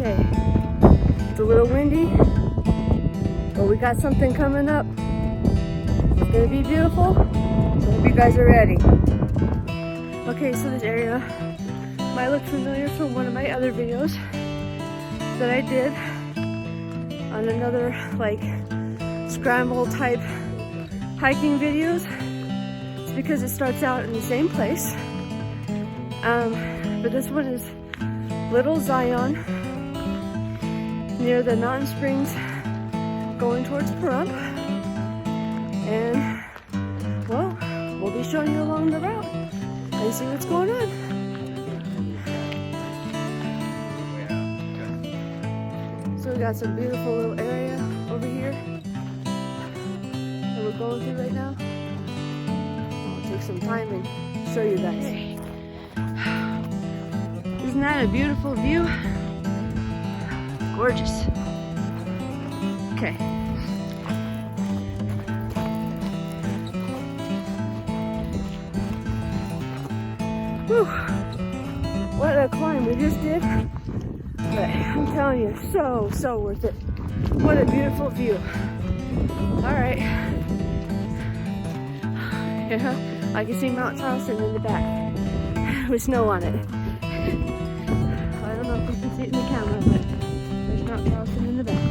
Okay, it's a little windy, but we got something coming up. It's gonna be beautiful, so hope you guys are ready. Okay, so this area might look familiar from one of my other videos that I did on another like scramble type hiking videos. It's because it starts out in the same place, but this one is Little Zion, near the mountain springs going towards Pahrump. And well, we'll be showing you along the route and see what's going on. So we got some beautiful little area over here that we're going through right now. I'll take some time and show you guys. Isn't that a beautiful view? Gorgeous. Okay. Whew. What a climb we just did. But I'm telling you, so worth it. What a beautiful view. Alright. Yeah, I can see Mount Charleston in the back with snow on it. I don't know if you can see it in the camera, but there's Mount Charleston in the back.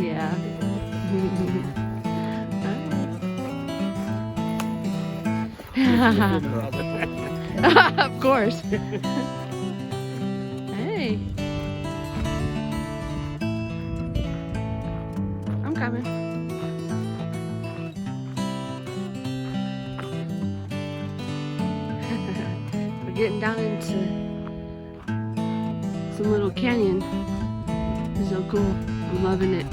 Yeah. Of course. Hey. I'm coming. We're getting down into some little canyon. It's so cool. I'm loving it.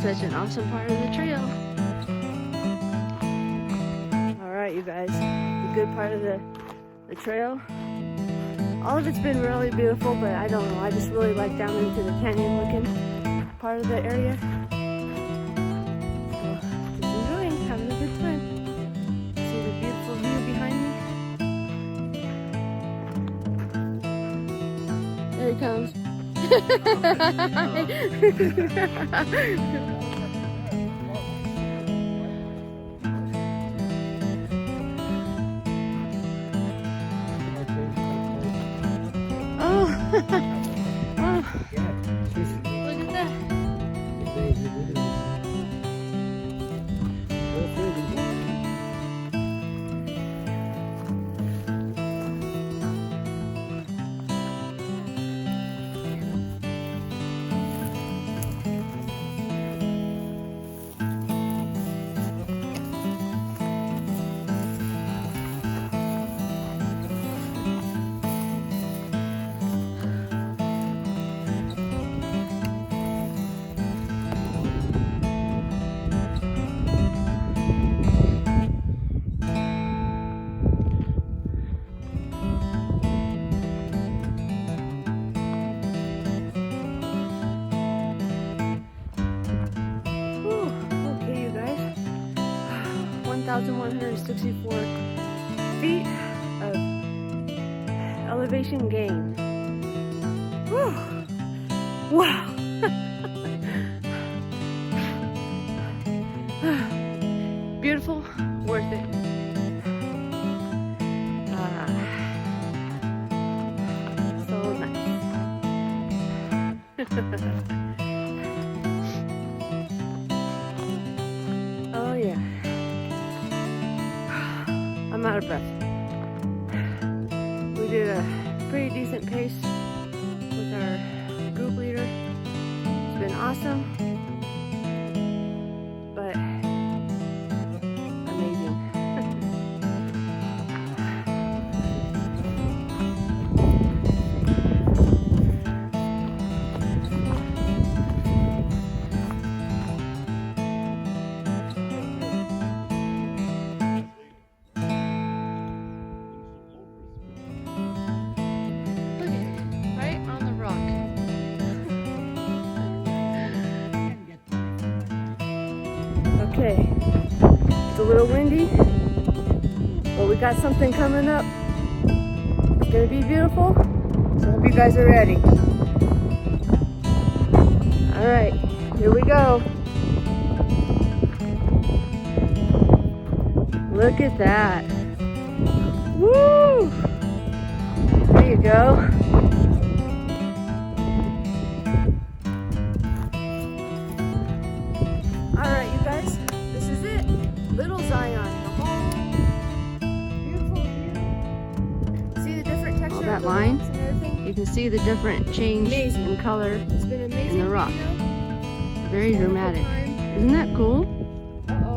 Such an awesome part of the trail. Alright, you guys, the good part of the trail. All of it's been really beautiful, but I don't know, I just really like down into the canyon looking part of the area. So, just enjoying, having a good time. See the beautiful view behind me? There he comes. Oh. Oh. Look at that. Okay, you guys. 1,164 feet of elevation gain. Whew. Wow. Beautiful, worth it. So nice. Oh yeah. I'm out of breath. We did a pretty decent pace with our group leader. It's been awesome, but amazing. a little windy, but we got something coming up. It's gonna be beautiful, so I hope you guys are ready. All right, here we go. Look at that. Woo! There you go. Alright, you guys, this is it. Little Zion. The whole beautiful view. See the different texture All that of the line? rocks and everything? You can see the different change Amazing. in color. It's been amazing. And the rock. video. Very Wonderful dramatic. time. Isn't that cool? Uh-oh.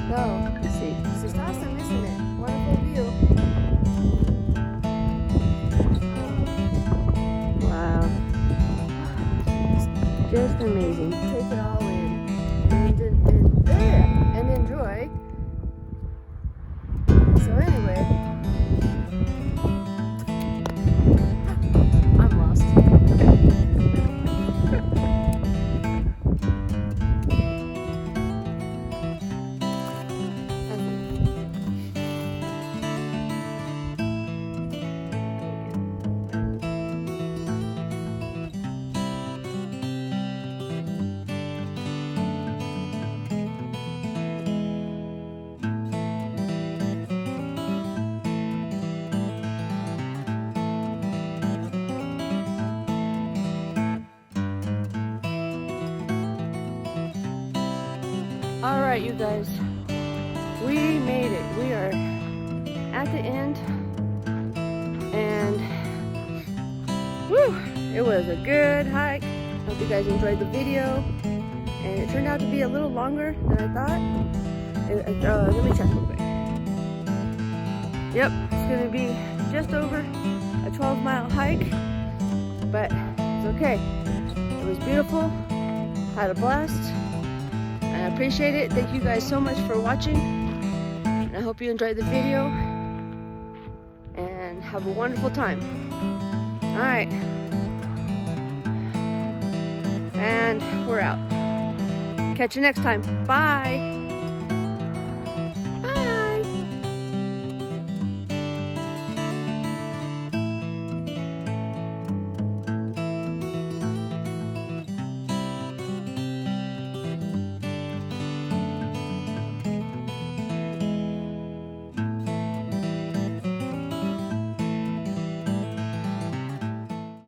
No. Let's see. It's just awesome, isn't it? Wonderful view. Wow. Just amazing. Take it all in and enjoy. So anyway, I'm lost. All right, you guys, we made it. We are at the end, and whew, it was a good hike. Hope you guys enjoyed the video, and it turned out to be a little longer than I thought. Let me check real quick. Yep, it's gonna be just over a 12-mile hike, but it's okay. It was beautiful, had a blast. I appreciate it. Thank you guys so much for watching. And I hope you enjoyed the video. And have a wonderful time. Alright. And we're out. Catch you next time. Bye.